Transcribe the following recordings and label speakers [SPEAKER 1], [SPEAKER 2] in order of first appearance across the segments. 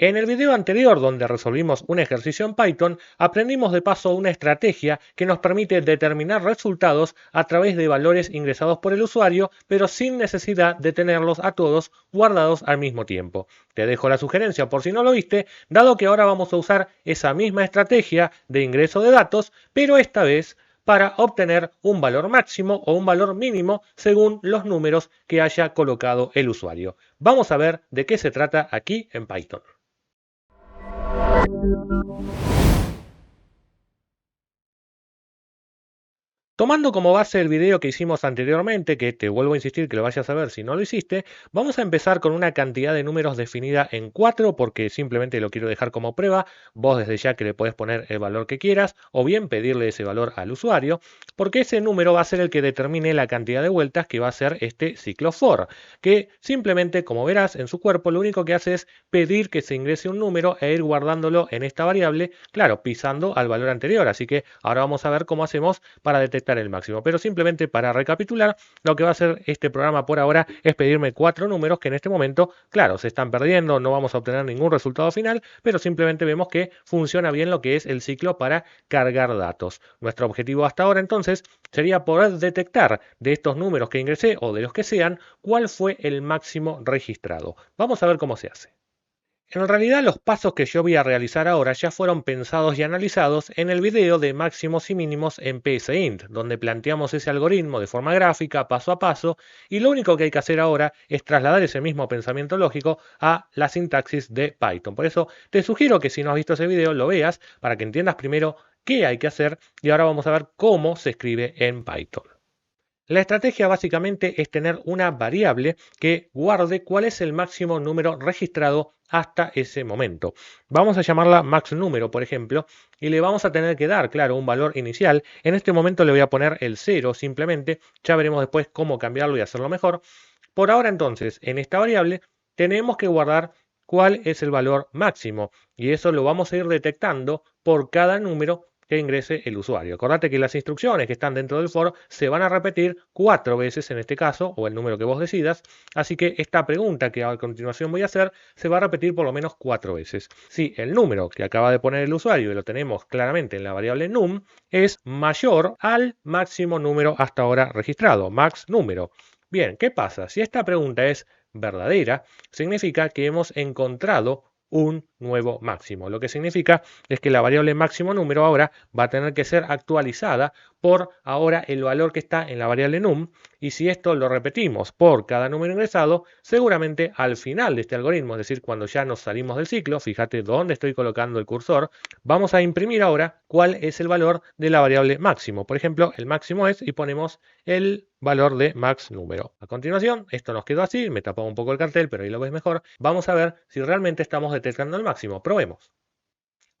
[SPEAKER 1] En el video anterior, donde resolvimos un ejercicio en Python, aprendimos de paso una estrategia que nos permite determinar resultados a través de valores ingresados por el usuario, pero sin necesidad de tenerlos a todos guardados al mismo tiempo. Te dejo la sugerencia por si no lo viste, dado que ahora vamos a usar esa misma estrategia de ingreso de datos, pero esta vez para obtener un valor máximo o un valor mínimo según los números que haya colocado el usuario. Vamos a ver de qué se trata aquí en Python. Tomando como base el video que hicimos anteriormente, que te vuelvo a insistir que lo vayas a ver si no lo hiciste, vamos a empezar con una cantidad de números definida en 4 porque simplemente lo quiero dejar como prueba. Vos desde ya que le podés poner el valor que quieras o bien pedirle ese valor al usuario, porque ese número va a ser el que determine la cantidad de vueltas que va a hacer este ciclo for, que simplemente, como verás en su cuerpo, lo único que hace es pedir que se ingrese un número e ir guardándolo en esta variable, claro, pisando al valor anterior. Así que ahora vamos a ver cómo hacemos para detectar el máximo. Pero simplemente para recapitular, lo que va a hacer este programa por ahora es pedirme 4 números que en este momento, claro, se están perdiendo, no vamos a obtener ningún resultado final, pero simplemente vemos que funciona bien lo que es el ciclo para cargar datos. Nuestro objetivo hasta ahora entonces sería poder detectar de estos números que ingresé o de los que sean, cuál fue el máximo registrado. Vamos a ver cómo se hace. En realidad los pasos que yo voy a realizar ahora ya fueron pensados y analizados en el video de máximos y mínimos en PSINT, donde planteamos ese algoritmo de forma gráfica, paso a paso, y lo único que hay que hacer ahora es trasladar ese mismo pensamiento lógico a la sintaxis de Python. Por eso te sugiero que si no has visto ese video lo veas para que entiendas primero qué hay que hacer y ahora vamos a ver cómo se escribe en Python. La estrategia básicamente es tener una variable que guarde cuál es el máximo número registrado hasta ese momento. Vamos a llamarla max número, por ejemplo, y le vamos a tener que dar, claro, un valor inicial. En este momento le voy a poner el 0 simplemente, ya veremos después cómo cambiarlo y hacerlo mejor. Por ahora entonces, en esta variable tenemos que guardar cuál es el valor máximo y eso lo vamos a ir detectando por cada número que ingrese el usuario. Acordate que las instrucciones que están dentro del for se van a repetir 4 veces en este caso, o el número que vos decidas, así que esta pregunta que a continuación voy a hacer se va a repetir por lo menos 4 veces. Si el número que acaba de poner el usuario, y lo tenemos claramente en la variable num, es mayor al máximo número hasta ahora registrado, max número. Bien, ¿qué pasa? Si esta pregunta es verdadera, significa que hemos encontrado un nuevo máximo. Lo que significa es que la variable máximo número ahora va a tener que ser actualizada por ahora el valor que está en la variable num, y si esto lo repetimos por cada número ingresado, seguramente al final de este algoritmo, es decir, cuando ya nos salimos del ciclo, fíjate dónde estoy colocando el cursor, vamos a imprimir ahora cuál es el valor de la variable máximo. Por ejemplo, el máximo es y ponemos el valor de max número. A continuación, esto nos quedó así, me tapaba un poco el cartel, pero ahí lo ves mejor. Vamos a ver si realmente estamos detectando el máximo. Probemos.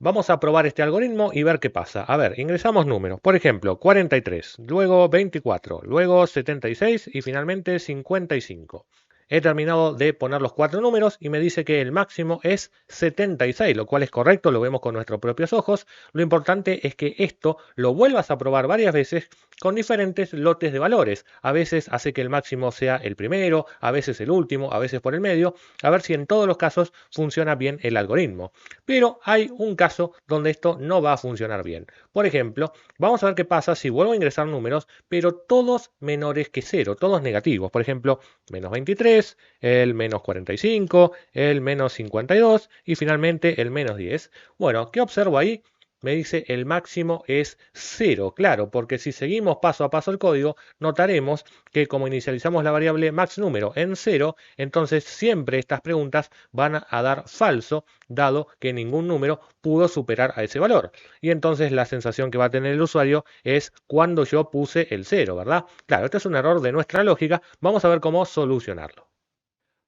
[SPEAKER 1] Vamos a probar este algoritmo y ver qué pasa. A ver, ingresamos números. Por ejemplo, 43, luego 24, luego 76 y finalmente 55. He terminado de poner los 4 números y me dice que el máximo es 76, lo cual es correcto, lo vemos con nuestros propios ojos. Lo importante es que esto lo vuelvas a probar varias veces con diferentes lotes de valores. A veces hace que el máximo sea el primero, a veces el último, a veces por el medio, a ver si en todos los casos funciona bien el algoritmo. Pero hay un caso donde esto no va a funcionar bien. Por ejemplo, vamos a ver qué pasa si vuelvo a ingresar números, pero todos menores que 0, todos negativos. Por ejemplo, menos 23, el menos 45, el menos 52 y finalmente el menos 10. Bueno, ¿qué observo ahí? Me dice el máximo es 0, claro, porque si seguimos paso a paso el código, notaremos que como inicializamos la variable max número en 0, entonces siempre estas preguntas van a dar falso, dado que ningún número pudo superar a ese valor. Y entonces la sensación que va a tener el usuario es cuando yo puse el 0, ¿verdad? Claro, este es un error de nuestra lógica, vamos a ver cómo solucionarlo.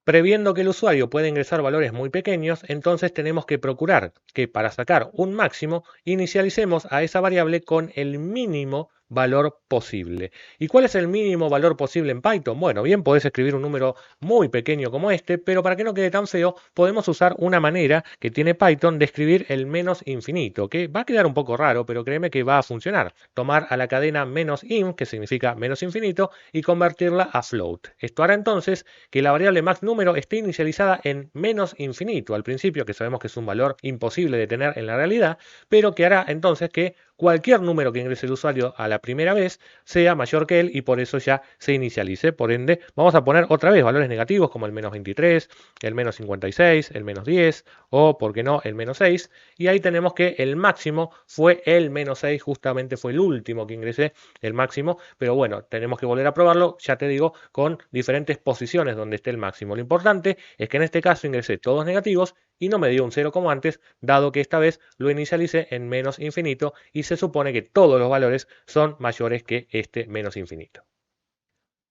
[SPEAKER 1] Previendo que el usuario puede ingresar valores muy pequeños, entonces tenemos que procurar que para sacar un máximo inicialicemos a esa variable con el mínimo valor posible. ¿Y cuál es el mínimo valor posible en Python? Bueno, bien podés escribir un número muy pequeño como este, pero para que no quede tan feo, podemos usar una manera que tiene Python de escribir el menos infinito, que va a quedar un poco raro, pero créeme que va a funcionar. Tomar a la cadena menos int, que significa menos infinito, y convertirla a float. Esto hará entonces que la variable max número esté inicializada en menos infinito al principio, que sabemos que es un valor imposible de tener en la realidad, pero que hará entonces que cualquier número que ingrese el usuario a la primera vez sea mayor que él y por eso ya se inicialice. Por ende, vamos a poner otra vez valores negativos como el menos 23, el menos 56, el menos 10 o, por qué no, el menos 6. Y ahí tenemos que el máximo fue el menos 6, justamente fue el último que ingresé, el máximo. Pero bueno, tenemos que volver a probarlo, ya te digo, con diferentes posiciones donde esté el máximo. Lo importante es que en este caso ingresé todos negativos y no me dio un 0 como antes, dado que esta vez lo inicialicé en menos infinito y se supone que todos los valores son mayores que este menos infinito.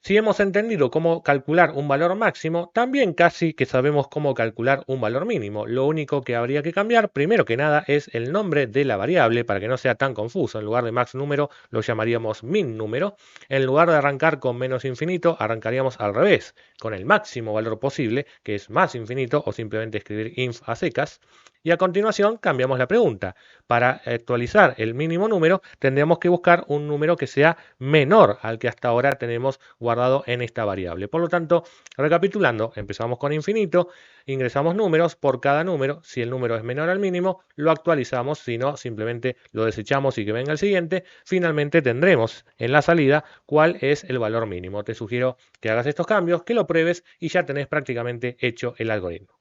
[SPEAKER 1] Si hemos entendido cómo calcular un valor máximo, también casi que sabemos cómo calcular un valor mínimo. Lo único que habría que cambiar, primero que nada, es el nombre de la variable para que no sea tan confuso. En lugar de max número, lo llamaríamos min número. En lugar de arrancar con menos infinito, arrancaríamos al revés, con el máximo valor posible, que es más infinito, o simplemente escribir inf a secas. Y a continuación cambiamos la pregunta. Para actualizar el mínimo número, tendríamos que buscar un número que sea menor al que hasta ahora tenemos guardado en esta variable. Por lo tanto, recapitulando, empezamos con infinito, ingresamos números por cada número. Si el número es menor al mínimo, lo actualizamos, si no, simplemente lo desechamos y que venga el siguiente. Finalmente tendremos en la salida cuál es el valor mínimo. Te sugiero que hagas estos cambios, que lo pruebes y ya tenés prácticamente hecho el algoritmo.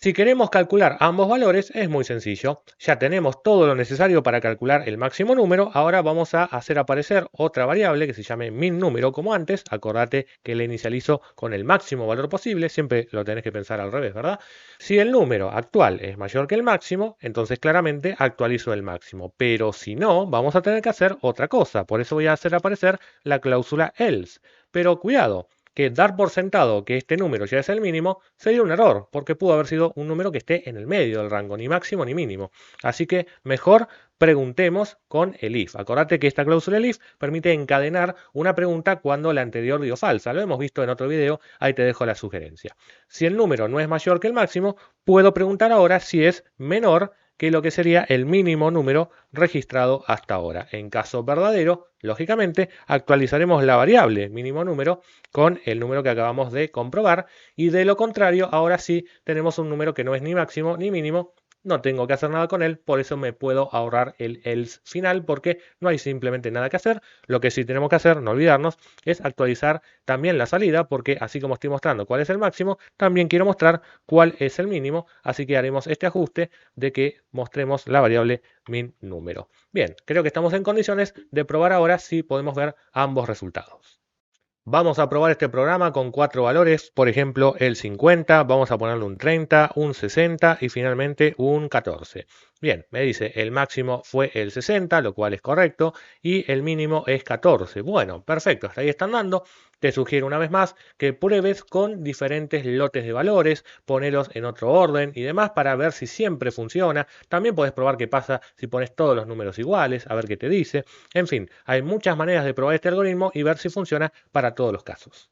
[SPEAKER 1] Si queremos calcular ambos valores es muy sencillo. Ya tenemos todo lo necesario para calcular el máximo número. Ahora vamos a hacer aparecer otra variable que se llame min número como antes. Acordate que le inicializo con el máximo valor posible. Siempre lo tenés que pensar al revés, ¿verdad? Si el número actual es mayor que el máximo, entonces claramente actualizo el máximo. Pero si no, vamos a tener que hacer otra cosa. Por eso voy a hacer aparecer la cláusula else. Pero cuidado, que dar por sentado que este número ya es el mínimo sería un error, porque pudo haber sido un número que esté en el medio del rango, ni máximo ni mínimo. Así que mejor preguntemos con el if. Acordate que esta cláusula el if permite encadenar una pregunta cuando la anterior dio falsa. Lo hemos visto en otro video, ahí te dejo la sugerencia. Si el número no es mayor que el máximo, puedo preguntar ahora si es menor que lo que sería el mínimo número registrado hasta ahora. En caso verdadero, lógicamente, actualizaremos la variable mínimo número con el número que acabamos de comprobar y de lo contrario, ahora sí tenemos un número que no es ni máximo ni mínimo. No tengo que hacer nada con él, por eso me puedo ahorrar el else final porque no hay simplemente nada que hacer. Lo que sí tenemos que hacer, no olvidarnos, es actualizar también la salida porque así como estoy mostrando cuál es el máximo, también quiero mostrar cuál es el mínimo, así que haremos este ajuste de que mostremos la variable min número. Bien, creo que estamos en condiciones de probar ahora si podemos ver ambos resultados. Vamos a probar este programa con 4 valores, por ejemplo el 50, vamos a ponerle un 30, un 60 y finalmente un 14. Bien, me dice el máximo fue el 60, lo cual es correcto, y el mínimo es 14. Bueno, perfecto, hasta ahí están dando. Te sugiero una vez más que pruebes con diferentes lotes de valores, ponerlos en otro orden y demás para ver si siempre funciona. También puedes probar qué pasa si pones todos los números iguales, a ver qué te dice. En fin, hay muchas maneras de probar este algoritmo y ver si funciona para todos los casos.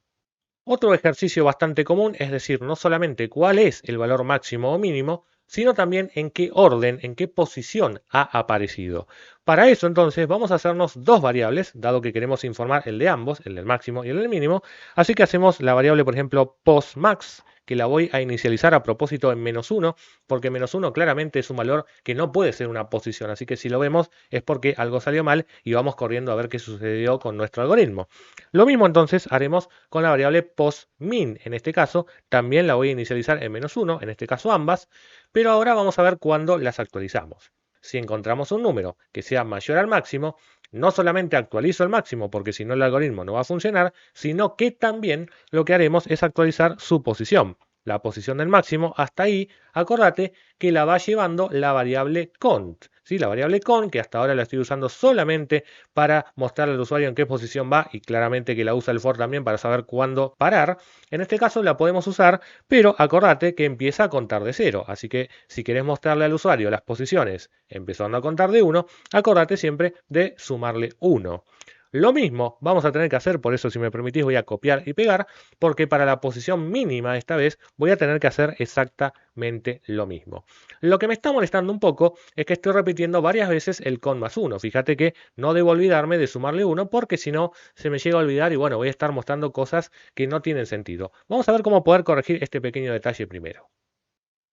[SPEAKER 1] Otro ejercicio bastante común es decir no solamente cuál es el valor máximo o mínimo, sino también en qué orden, en qué posición ha aparecido. Para eso entonces vamos a hacernos dos variables, dado que queremos informar el de ambos, el del máximo y el del mínimo, así que hacemos la variable por ejemplo postmax, que la voy a inicializar a propósito en -1, porque -1 claramente es un valor que no puede ser una posición, así que si lo vemos es porque algo salió mal y vamos corriendo a ver qué sucedió con nuestro algoritmo. Lo mismo entonces haremos con la variable postmin, en este caso también la voy a inicializar en -1, en este caso ambas, pero ahora vamos a ver cuándo las actualizamos. Si encontramos un número que sea mayor al máximo, no solamente actualizo el máximo porque si no el algoritmo no va a funcionar, sino que también lo que haremos es actualizar su posición. La posición del máximo, hasta ahí, acordate que la va llevando la variable cont. ¿sí? La variable con, que hasta ahora la estoy usando solamente para mostrarle al usuario en qué posición va y claramente que la usa el for también para saber cuándo parar. En este caso la podemos usar, pero acordate que empieza a contar de cero. Así que si querés mostrarle al usuario las posiciones empezando a contar de 1, acordate siempre de sumarle 1. Lo mismo vamos a tener que hacer, por eso si me permitís voy a copiar y pegar, porque para la posición mínima esta vez voy a tener que hacer exactamente lo mismo. Lo que me está molestando un poco es que estoy repitiendo varias veces el con más 1. Fíjate que no debo olvidarme de sumarle 1 porque si no se me llega a olvidar y bueno, voy a estar mostrando cosas que no tienen sentido. Vamos a ver cómo poder corregir este pequeño detalle primero.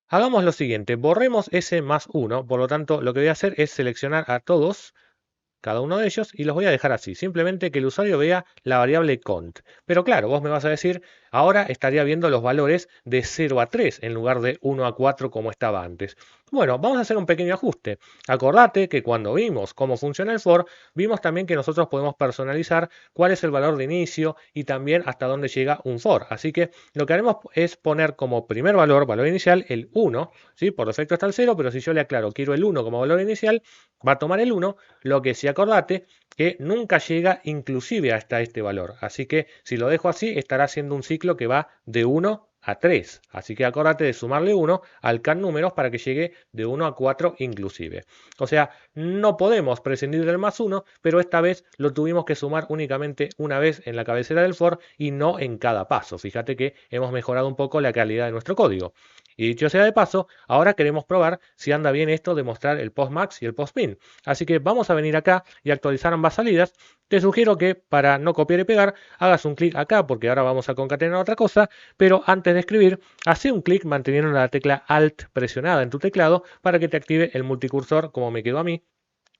[SPEAKER 1] Hagamos lo siguiente, borremos ese más 1, por lo tanto lo que voy a hacer es seleccionar a todos cada uno de ellos y los voy a dejar así, simplemente que el usuario vea la variable cont. Pero claro, vos me vas a decir, ahora estaría viendo los valores de 0 a 3 en lugar de 1 a 4 como estaba antes. Bueno, vamos a hacer un pequeño ajuste. Acordate que cuando vimos cómo funciona el for, vimos también que nosotros podemos personalizar cuál es el valor de inicio y también hasta dónde llega un for. Así que lo que haremos es poner como primer valor inicial, el 1, ¿sí? Por defecto está el 0, pero si yo le aclaro, quiero el 1 como valor inicial, va a tomar el 1, lo que sí acordate que nunca llega inclusive hasta este valor. Así que si lo dejo así, estará haciendo un ciclo que va de 1 a 3. Así que acordate de sumarle 1 al can números para que llegue de 1 a 4 inclusive. O sea, no podemos prescindir del más 1, pero esta vez lo tuvimos que sumar únicamente una vez en la cabecera del for y no en cada paso. Fíjate que hemos mejorado un poco la calidad de nuestro código. Y dicho sea de paso, ahora queremos probar si anda bien esto de mostrar el postmax y el postmin. Así que vamos a venir acá y actualizar ambas salidas. Te sugiero que para no copiar y pegar, hagas un clic acá porque ahora vamos a concatenar otra cosa, pero antes de escribir, hace un clic manteniendo la tecla Alt presionada en tu teclado para que te active el multicursor como me quedó a mí.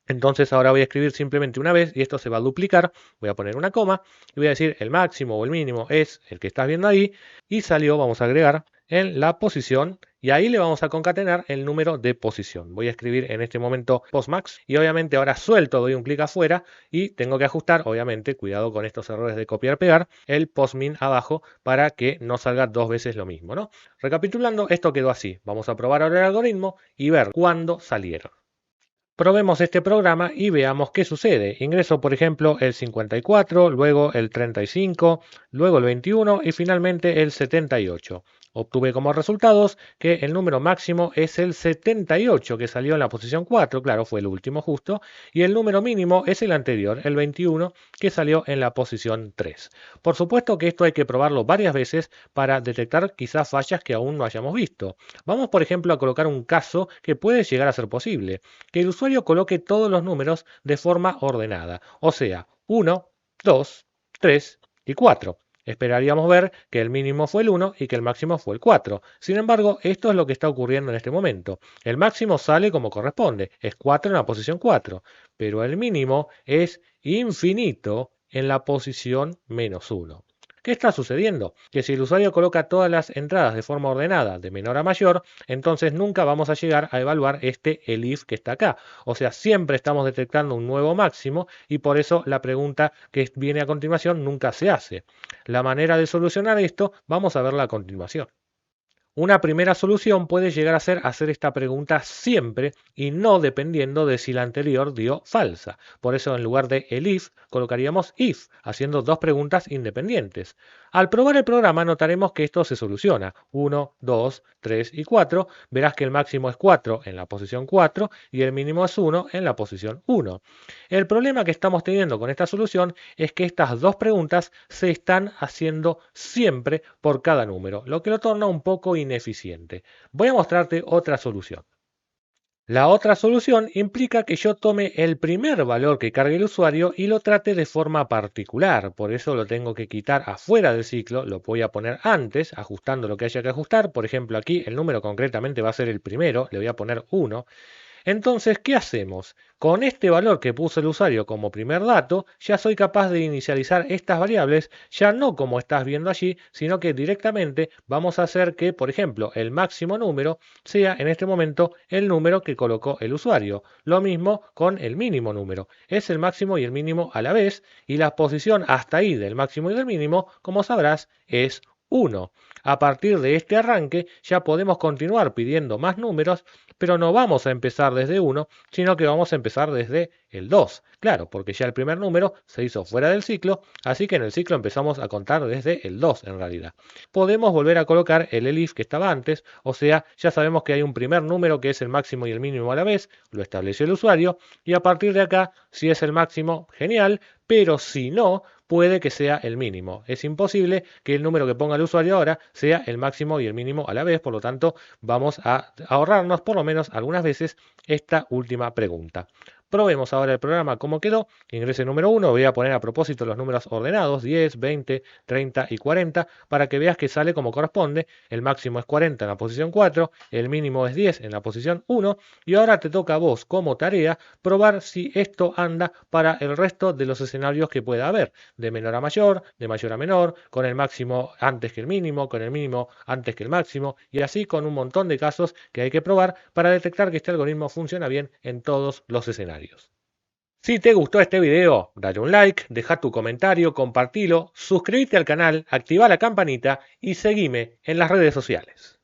[SPEAKER 1] Entonces ahora voy a escribir simplemente una vez y esto se va a duplicar. Voy a poner una coma y voy a decir el máximo o el mínimo es el que estás viendo ahí y salió, vamos a agregar en la posición y ahí le vamos a concatenar el número de posición. Voy a escribir en este momento postmax y obviamente ahora suelto, doy un clic afuera y tengo que ajustar, obviamente, cuidado con estos errores de copiar-pegar, el postmin abajo para que no salga dos veces lo mismo, ¿no? Recapitulando, esto quedó así. Vamos a probar ahora el algoritmo y ver cuándo salieron. Probemos este programa y veamos qué sucede. Ingreso, por ejemplo, el 54, luego el 35, luego el 21 y finalmente el 78. Obtuve como resultados que el número máximo es el 78 que salió en la posición 4, claro, fue el último justo, y el número mínimo es el anterior, el 21, que salió en la posición 3. Por supuesto que esto hay que probarlo varias veces para detectar quizás fallas que aún no hayamos visto. Vamos, por ejemplo, a colocar un caso que puede llegar a ser posible, que el usuario coloque todos los números de forma ordenada, o sea, 1, 2, 3 y 4. Esperaríamos ver que el mínimo fue el 1 y que el máximo fue el 4. Sin embargo, esto es lo que está ocurriendo en este momento. El máximo sale como corresponde, es 4 en la posición 4, pero el mínimo es infinito en la posición menos 1. ¿Qué está sucediendo? Que si el usuario coloca todas las entradas de forma ordenada, de menor a mayor, entonces nunca vamos a llegar a evaluar este elif que está acá. O sea, siempre estamos detectando un nuevo máximo y por eso la pregunta que viene a continuación nunca se hace. La manera de solucionar esto, vamos a verla a continuación. Una primera solución puede llegar a ser hacer esta pregunta siempre y no dependiendo de si la anterior dio falsa. Por eso en lugar de el if colocaríamos if, haciendo dos preguntas independientes. Al probar el programa notaremos que esto se soluciona. 1, 2, 3 y 4. Verás que el máximo es 4 en la posición 4 y el mínimo es 1 en la posición 1. El problema que estamos teniendo con esta solución es que estas dos preguntas se están haciendo siempre por cada número, lo que lo torna un poco ineficiente. Voy a mostrarte otra solución. La otra solución implica que yo tome el primer valor que cargue el usuario y lo trate de forma particular. Por eso lo tengo que quitar afuera del ciclo, lo voy a poner antes, ajustando lo que haya que ajustar. Por ejemplo, aquí el número concretamente va a ser el primero, le voy a poner 1. Entonces, ¿qué hacemos? Con este valor que puso el usuario como primer dato, ya soy capaz de inicializar estas variables, ya no como estás viendo allí, sino que directamente vamos a hacer que, por ejemplo, el máximo número sea en este momento el número que colocó el usuario. Lo mismo con el mínimo número. Es el máximo y el mínimo a la vez, y la posición hasta ahí del máximo y del mínimo, como sabrás, es 1. A partir de este arranque ya podemos continuar pidiendo más números pero no vamos a empezar desde 1, sino que vamos a empezar desde el 2. Claro, porque ya el primer número se hizo fuera del ciclo, así que en el ciclo empezamos a contar desde el 2 en realidad. Podemos volver a colocar el elif que estaba antes, o sea, ya sabemos que hay un primer número que es el máximo y el mínimo a la vez, lo estableció el usuario, y a partir de acá, si es el máximo, genial, pero si no, puede que sea el mínimo. Es imposible que el número que ponga el usuario ahora sea el máximo y el mínimo a la vez, por lo tanto vamos a ahorrarnos por lo menos algunas veces esta última pregunta. Probemos ahora el programa cómo quedó. Ingrese número 1, voy a poner a propósito los números ordenados, 10, 20, 30 y 40, para que veas que sale como corresponde. El máximo es 40 en la posición 4, el mínimo es 10 en la posición 1, y ahora te toca a vos como tarea probar si esto anda para el resto de los escenarios que pueda haber, de menor a mayor, de mayor a menor, con el máximo antes que el mínimo, con el mínimo antes que el máximo, y así con un montón de casos que hay que probar para detectar que este algoritmo funciona bien en todos los escenarios. Si te gustó este video, dale un like, deja tu comentario, compartilo, suscríbete al canal, activa la campanita y seguime en las redes sociales.